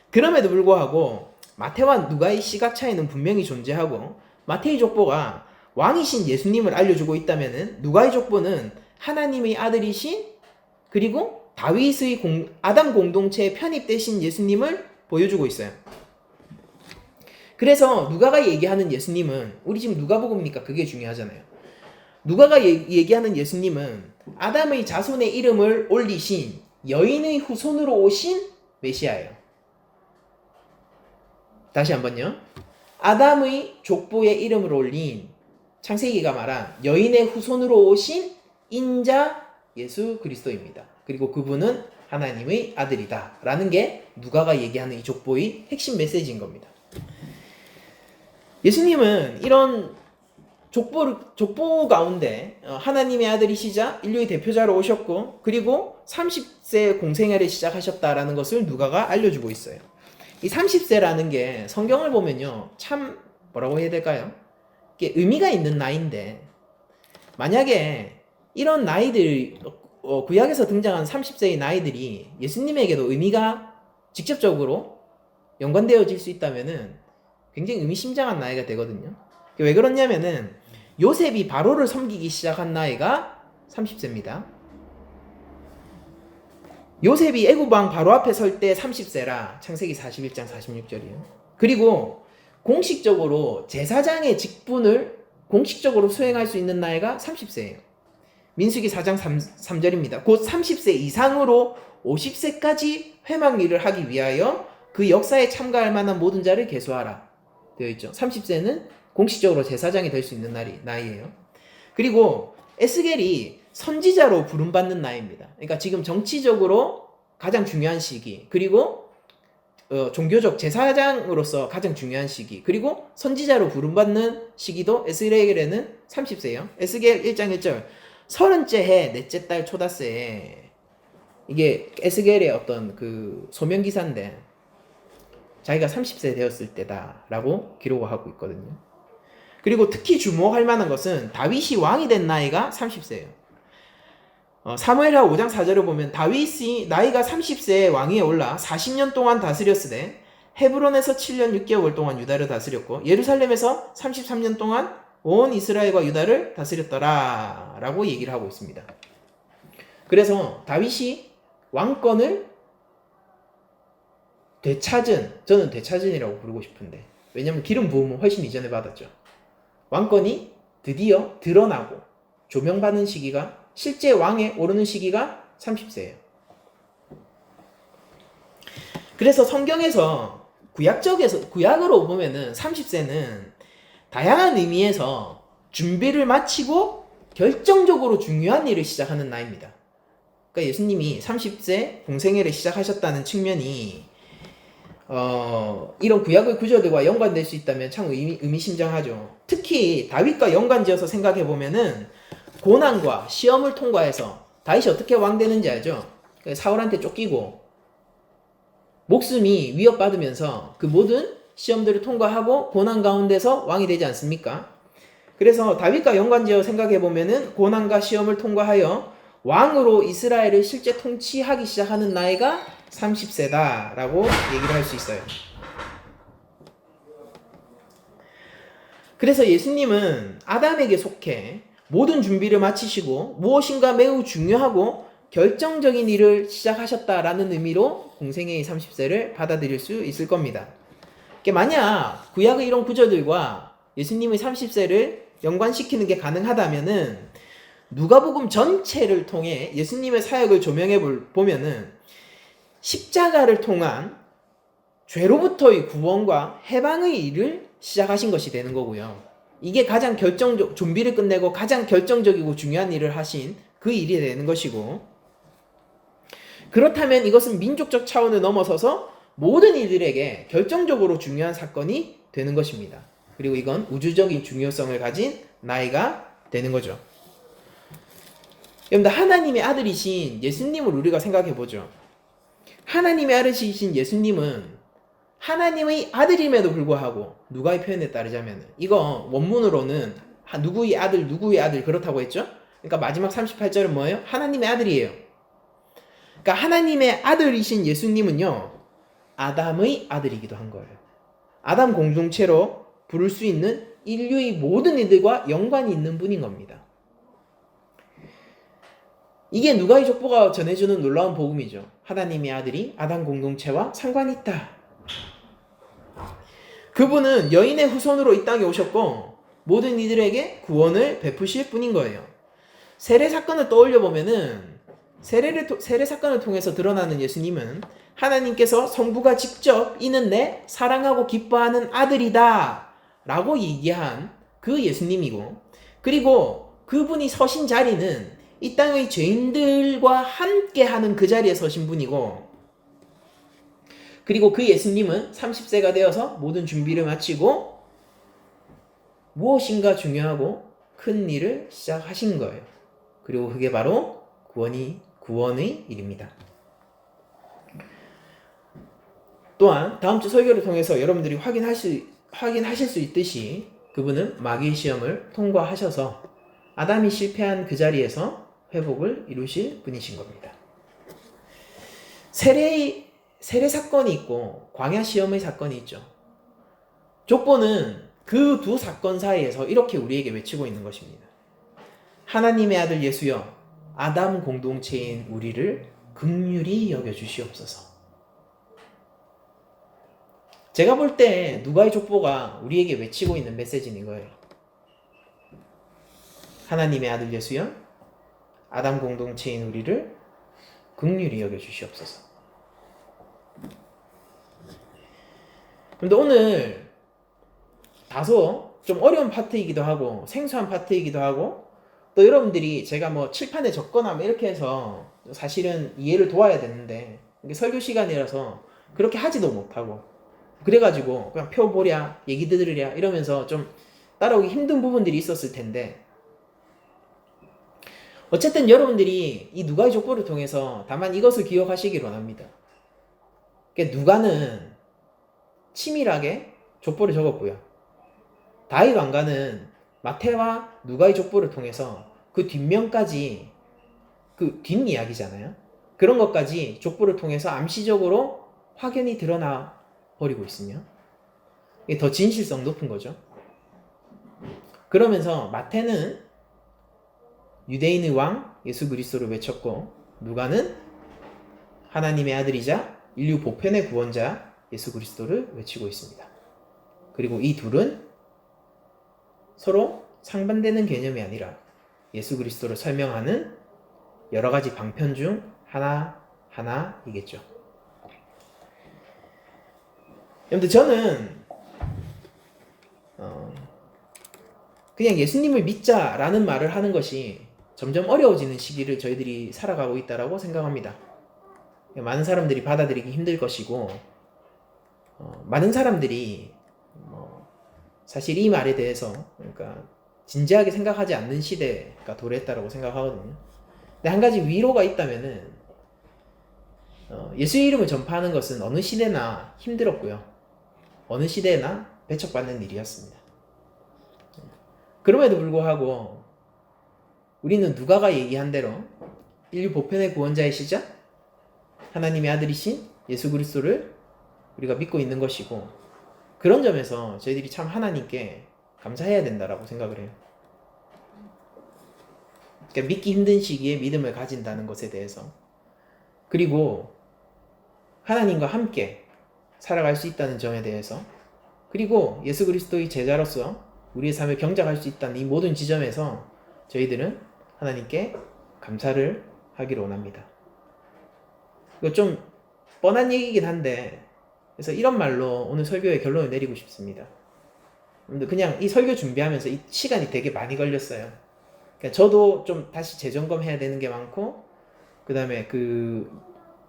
그럼에도 불구하고 마태와 누가의 시각 차이는 분명히 존재하고 마태의 족보가 왕이신 예수님을 알려주고 있다면은 누가의 족보는 하나님의 아들이신 그리고 다윗의 아담 공동체에 편입되신 예수님을 보여주고 있어요. 그래서 누가가 얘기하는 예수님은 우리 지금 누가복음이니까 그게 중요하잖아요. 누가가 얘기하는 예수님은 아담의 자손의 이름을 올리신 여인의 후손으로 오신 메시아예요. 다시 한번요. 아담의 족보의 이름을 올린 창세기가 말한 여인의 후손으로 오신 인자 예수 그리스도입니다. 그리고 그분은 하나님의 아들이다 라는 게 누가가 얘기하는 이 족보의 핵심 메시지인 겁니다. 예수님은 이런 족보 가운데 하나님의 아들이시자 인류의 대표자로 오셨고 그리고 30세 공생애를 시작하셨다라는 것을 누가가 알려주고 있어요. 이 30세라는 게 성경을 보면요 참 뭐라고 해야 될까요? 이게 의미가 있는 나이인데 만약에 이런 나이들 구약에서 등장한 30세의 나이들이 예수님에게도 의미가 직접적으로 연관되어질 수 있다면은 굉장히 의미심장한 나이가 되거든요. 왜 그러냐면은 요셉이 바로를 섬기기 시작한 나이가 30세입니다. 요셉이 애굽왕 바로 앞에 설 때 30세라 창세기 41장 46절이에요. 그리고 공식적으로 제사장의 직분을 공식적으로 수행할 수 있는 나이가 30세예요. 민수기 4장 3절입니다. 곧 30세 이상으로 50세까지 회막 일을 하기 위하여 그 역사에 참가할 만한 모든 자를 계수하라 되어 있죠. 30세는 공식적으로 제사장이 될 수 있는 나이예요. 그리고 에스겔이 선지자로 부름받는 나이입니다. 그러니까 지금 정치적으로 가장 중요한 시기, 그리고 종교적 제사장으로서 가장 중요한 시기, 그리고 선지자로 부름받는 시기도 에스겔에는 30세예요. 에스겔 1장 1절 30째 해 넷째 달 초다새에 이게 에스겔의 어떤 그 소명기사인데 자기가 30세 되었을 때다라고 기록을 하고 있거든요. 그리고 특히 주목할 만한 것은 다윗이 왕이 된 나이가 30세예요. 사무엘하 5장 4절을 보면 다윗이 나이가 30세에 왕위에 올라 40년 동안 다스렸으되 헤브론에서 7년 6개월 동안 유다를 다스렸고 예루살렘에서 33년 동안 온 이스라엘과 유다를 다스렸더라 라고 얘기를 하고 있습니다. 그래서 다윗이 왕권을 저는 되찾은이라고 부르고 싶은데 왜냐면 기름 부음은 훨씬 이전에 받았죠. 왕권이 드디어 드러나고 조명받는 시기가 실제 왕에 오르는 시기가 30세예요. 그래서 성경에서 구약으로 보면은 30세는 다양한 의미에서 준비를 마치고 결정적으로 중요한 일을 시작하는 나이입니다. 그러니까 예수님이 30세 공생애를 시작하셨다는 측면이 이런 구약의 구절들과 연관될 수 있다면 참 의미심장하죠. 특히 다윗과 연관지어서 생각해보면은 고난과 시험을 통과해서 다윗이 어떻게 왕 되는지 알죠? 사울한테 쫓기고 목숨이 위협받으면서 그 모든 시험들을 통과하고 고난 가운데서 왕이 되지 않습니까? 그래서 다윗과 연관지어 생각해보면은 고난과 시험을 통과하여 왕으로 이스라엘을 실제 통치하기 시작하는 나이가 30세다 라고 얘기를 할 수 있어요. 그래서 예수님은 아담에게 속해 모든 준비를 마치시고 무엇인가 매우 중요하고 결정적인 일을 시작하셨다라는 의미로 공생애의 30세를 받아들일 수 있을 겁니다. 만약 구약의 이런 구절들과 예수님의 30세를 연관시키는 게 가능하다면은 누가복음 전체를 통해 예수님의 사역을 조명해 보면은 십자가를 통한 죄로부터의 구원과 해방의 일을 시작하신 것이 되는 거고요. 이게 가장 좀비를 끝내고 가장 결정적이고 중요한 일을 하신 그 일이 되는 것이고, 그렇다면 이것은 민족적 차원을 넘어서서 모든 이들에게 결정적으로 중요한 사건이 되는 것입니다. 그리고 이건 우주적인 중요성을 가진 나이가 되는 거죠. 여러분들, 하나님의 아들이신 예수님을 우리가 생각해 보죠. 하나님의 아들이신 예수님은 하나님의 아들임에도 불구하고, 누가의 표현에 따르자면 이거 원문으로는 누구의 아들 그렇다고 했죠. 그러니까 마지막 38절은 뭐예요? 하나님의 아들이에요. 그러니까 하나님의 아들이신 예수님은요, 아담의 아들이기도 한 거예요. 아담 공동체로 부를 수 있는 인류의 모든 이들과 연관이 있는 분인 겁니다. 이게 누가의 족보가 전해주는 놀라운 복음이죠. 하나님의 아들이 아담 공동체와 상관이 있다. 그분은 여인의 후손으로 이 땅에 오셨고 모든 이들에게 구원을 베푸실 분인 거예요. 세례 사건을 떠올려 보면은 세례 사건을 통해서 드러나는 예수님은 하나님께서 성부가 직접 이는 내 사랑하고 기뻐하는 아들이다 라고 얘기한 그 예수님이고, 그리고 그분이 서신 자리는 이 땅의 죄인들과 함께 하는 그 자리에 서신 분이고, 그리고 그 예수님은 30세가 되어서 모든 준비를 마치고 무엇인가 중요하고 큰 일을 시작하신 거예요. 그리고 그게 바로 구원의 일입니다. 또한 다음 주 설교를 통해서 여러분들이 확인하실 수 있듯이 그분은 마귀의 시험을 통과하셔서 아담이 실패한 그 자리에서 회복을 이루실 분이신 겁니다. 세례 사건이 있고 광야 시험의 사건이 있죠. 족보는 그 두 사건 사이에서 이렇게 우리에게 외치고 있는 것입니다. 하나님의 아들 예수여, 아담 공동체인 우리를 긍휼히 여겨주시옵소서. 제가 볼 때 누가의 족보가 우리에게 외치고 있는 메시지인 거예요. 하나님의 아들 예수여, 아담 공동체인 우리를 긍휼히 여겨주시옵소서. 그런데 오늘 다소 좀 어려운 파트이기도 하고 생소한 파트이기도 하고, 또 여러분들이 제가 뭐 칠판에 적거나 뭐 이렇게 해서 사실은 이해를 도와야 되는데 이게 설교 시간이라서 그렇게 하지도 못하고, 그래가지고 그냥 펴보랴 얘기 들으랴 이러면서 좀 따라오기 힘든 부분들이 있었을 텐데, 어쨌든 여러분들이 이 누가의 족보를 통해서 다만 이것을 기억하시길 원합니다. 누가는 치밀하게 족보를 적었고요. 다윗 왕가는 마태와 누가의 족보를 통해서 그 뒷면까지, 그 뒷이야기잖아요. 그런 것까지 족보를 통해서 암시적으로 확연히 드러나 버리고 있으며, 이게 더 진실성 높은 거죠. 그러면서 마태는 유대인의 왕 예수 그리스도를 외쳤고, 누가는 하나님의 아들이자 인류 보편의 구원자 예수 그리스도를 외치고 있습니다. 그리고 이 둘은 서로 상반되는 개념이 아니라 예수 그리스도를 설명하는 여러 가지 방편 중 하나이겠죠. 여러분들, 저는 그냥 예수님을 믿자라는 말을 하는 것이 점점 어려워지는 시기를 저희들이 살아가고 있다라고 생각합니다. 많은 사람들이 받아들이기 힘들 것이고, 많은 사람들이 사실 이 말에 대해서 그러니까 진지하게 생각하지 않는 시대가 도래했다라고 생각하거든요. 근데 한 가지 위로가 있다면은 예수의 이름을 전파하는 것은 어느 시대나 힘들었고요. 어느 시대나 배척받는 일이었습니다. 그럼에도 불구하고 우리는 누가가 얘기한 대로 인류 보편의 구원자이시자 하나님의 아들이신 예수 그리스도를 우리가 믿고 있는 것이고, 그런 점에서 저희들이 참 하나님께 감사해야 된다라고 생각을 해요. 그러니까 믿기 힘든 시기에 믿음을 가진다는 것에 대해서, 그리고 하나님과 함께 살아갈 수 있다는 점에 대해서, 그리고 예수 그리스도의 제자로서 우리의 삶을 경작할 수 있다는 이 모든 지점에서 저희들은 하나님께 감사를 하기를 원합니다. 이거 좀 뻔한 얘기긴 한데, 그래서 이런 말로 오늘 설교의 결론을 내리고 싶습니다. 그냥 이 설교 준비하면서 이 시간이 되게 많이 걸렸어요. 그러니까 저도 좀 다시 재점검해야 되는 게 많고, 그 다음에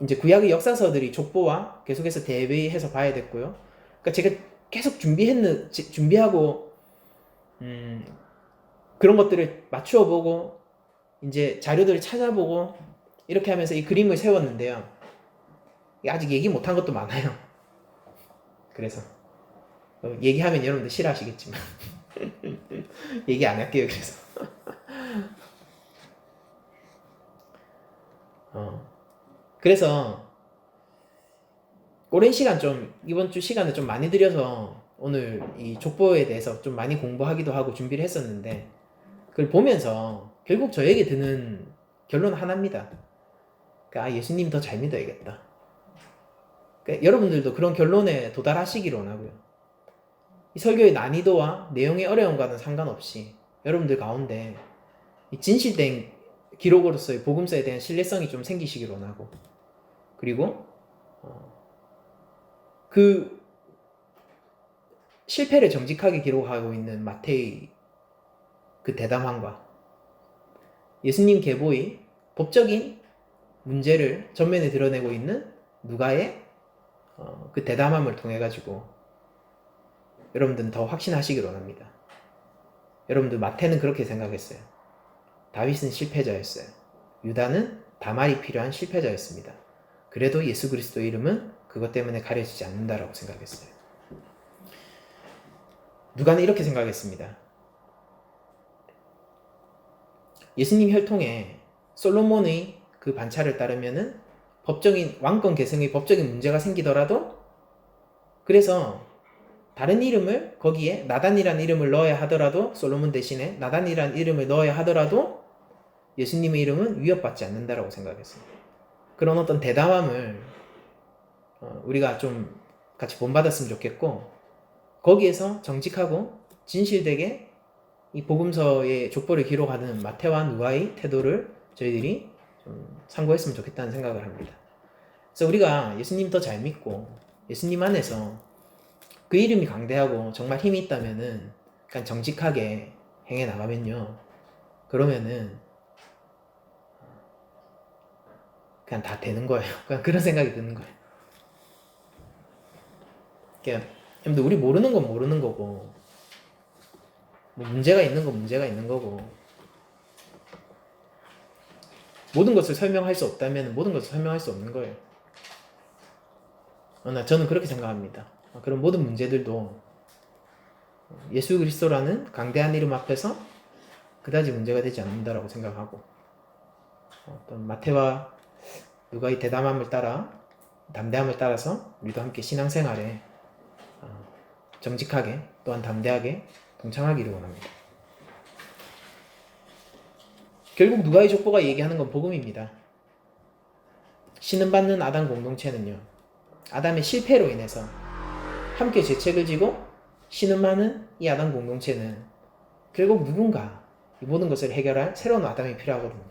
이제 구약의 역사서들이 족보와 계속해서 대비해서 봐야 됐고요. 그러니까 제가 계속 준비하고, 그런 것들을 맞추어 보고, 이제 자료들을 찾아보고, 이렇게 하면서 이 그림을 세웠는데요. 아직 얘기 못한 것도 많아요. 그래서 얘기하면 여러분들 싫어하시겠지만 얘기 안 할게요. 그래서 그래서 오랜 시간 이번 주 시간을 좀 많이 들여서 오늘 이 족보에 대해서 좀 많이 공부하기도 하고 준비를 했었는데, 그걸 보면서 결국 저에게 드는 결론은 하나입니다. 그러니까 예수님 더 잘 믿어야겠다. 그러니까 여러분들도 그런 결론에 도달하시기를 원하고요. 이 설교의 난이도와 내용의 어려움과는 상관없이 여러분들 가운데 이 진실된 기록으로서의 복음서에 대한 신뢰성이 좀 생기시길 원하고, 그리고 그 실패를 정직하게 기록하고 있는 마태의 그 대담함과 예수님 계보의 법적인 문제를 전면에 드러내고 있는 누가의 그 대담함을 통해 가지고 여러분들은 더 확신하시길 원합니다. 여러분들 마태는 그렇게 생각했어요. 다윗은 실패자였어요. 유다는 다말이 필요한 실패자였습니다. 그래도 예수 그리스도의 이름은 그것 때문에 가려지지 않는다라고 생각했어요. 누가는 이렇게 생각했습니다. 예수님 혈통에 솔로몬의 그 반차를 따르면은 법적인 왕권 계승의 법적인 문제가 생기더라도, 그래서 다른 이름을 거기에 나단이라는 이름을 넣어야 하더라도, 솔로몬 대신에 나단이라는 이름을 넣어야 하더라도 예수님의 이름은 위협받지 않는다라고 생각했습니다. 그런 어떤 대담함을 우리가 좀 같이 본받았으면 좋겠고, 거기에서 정직하고 진실되게 이 복음서의 족보를 기록하는 마태와 누가의 태도를 저희들이 좀 참고했으면 좋겠다는 생각을 합니다. 그래서 우리가 예수님 더 잘 믿고 예수님 안에서 그 이름이 강대하고 정말 힘이 있다면은 그냥 정직하게 행해 나가면요, 그러면은 그냥 다 되는 거예요. 그냥 그런 생각이 드는 거예요. 그러니까 여러분들, 우리 모르는 건 모르는 거고, 뭐 문제가 있는 건 문제가 있는 거고, 모든 것을 설명할 수 없다면 모든 것을 설명할 수 없는 거예요. 저는 그렇게 생각합니다. 그런 모든 문제들도 예수 그리스도라는 강대한 이름 앞에서 그다지 문제가 되지 않는다라고 생각하고, 어떤 마태와 누가의 대담함을 따라, 담대함을 따라서 우리도 함께 신앙생활에 정직하게 또한 담대하게 동참하기를 원합니다. 결국 누가의 족보가 얘기하는 건 복음입니다. 신음받는 아담 공동체는요, 아담의 실패로 인해서 함께 죄책을 지고 신음하는 이 아담 공동체는 결국 누군가 이 모든 것을 해결할 새로운 아담이 필요하거든요.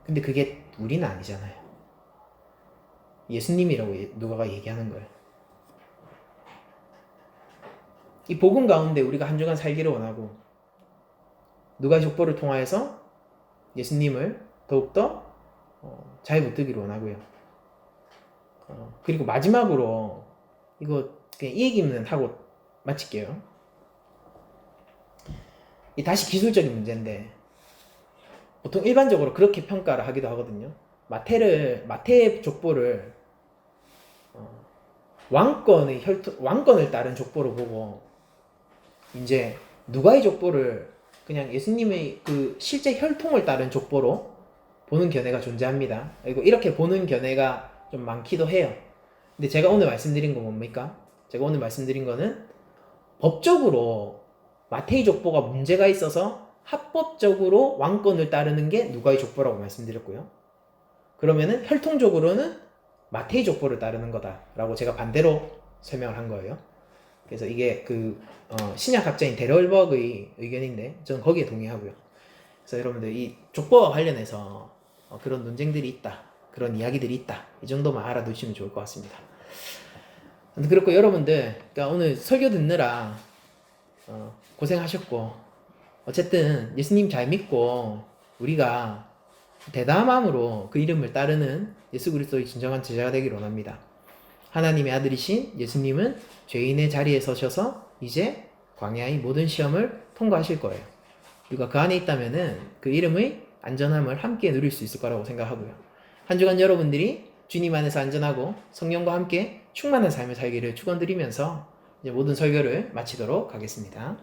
근데 그게 우리는 아니잖아요. 예수님이라고 누가가 얘기하는 거예요. 이 복음 가운데 우리가 한 주간 살기를 원하고, 누가의 족보를 통하여서 예수님을 더욱더 잘 붙들기를 원하고요. 그리고 마지막으로 이거 그냥 이 얘기는 하고 마칠게요. 이 다시 기술적인 문제인데, 보통 일반적으로 그렇게 평가를 하기도 하거든요. 마태의 족보를 왕권을 따른 족보로 보고, 이제 누가의 족보를 그냥 예수님의 그 실제 혈통을 따른 족보로 보는 견해가 존재합니다. 그리고 이렇게 보는 견해가 좀 많기도 해요. 근데 제가 오늘 말씀드린 건 뭡니까? 제가 오늘 말씀드린 거는 법적으로 마태의 족보가 문제가 있어서 합법적으로 왕권을 따르는 게 누가의 족보라고 말씀드렸고요. 그러면은 혈통적으로는 마태의 족보를 따르는 거다라고 제가 반대로 설명을 한 거예요. 그래서 이게 신약학자인 데럴버그의 의견인데 저는 거기에 동의하고요. 그래서 여러분들 이 족보와 관련해서 그런 논쟁들이 있다, 그런 이야기들이 있다, 이 정도만 알아두시면 좋을 것 같습니다. 그렇고 여러분들, 그러니까 오늘 설교 듣느라 고생하셨고, 어쨌든 예수님 잘 믿고 우리가 대담한 마음으로 그 이름을 따르는 예수 그리스도의 진정한 제자가 되기를 원합니다. 하나님의 아들이신 예수님은 죄인의 자리에 서셔서 이제 광야의 모든 시험을 통과하실 거예요. 우리가 그 안에 있다면은 그 이름의 안전함을 함께 누릴 수 있을 거라고 생각하고요. 한 주간 여러분들이 주님 안에서 안전하고 성령과 함께 충만한 삶을 살기를 축원드리면서 이제 모든 설교를 마치도록 하겠습니다.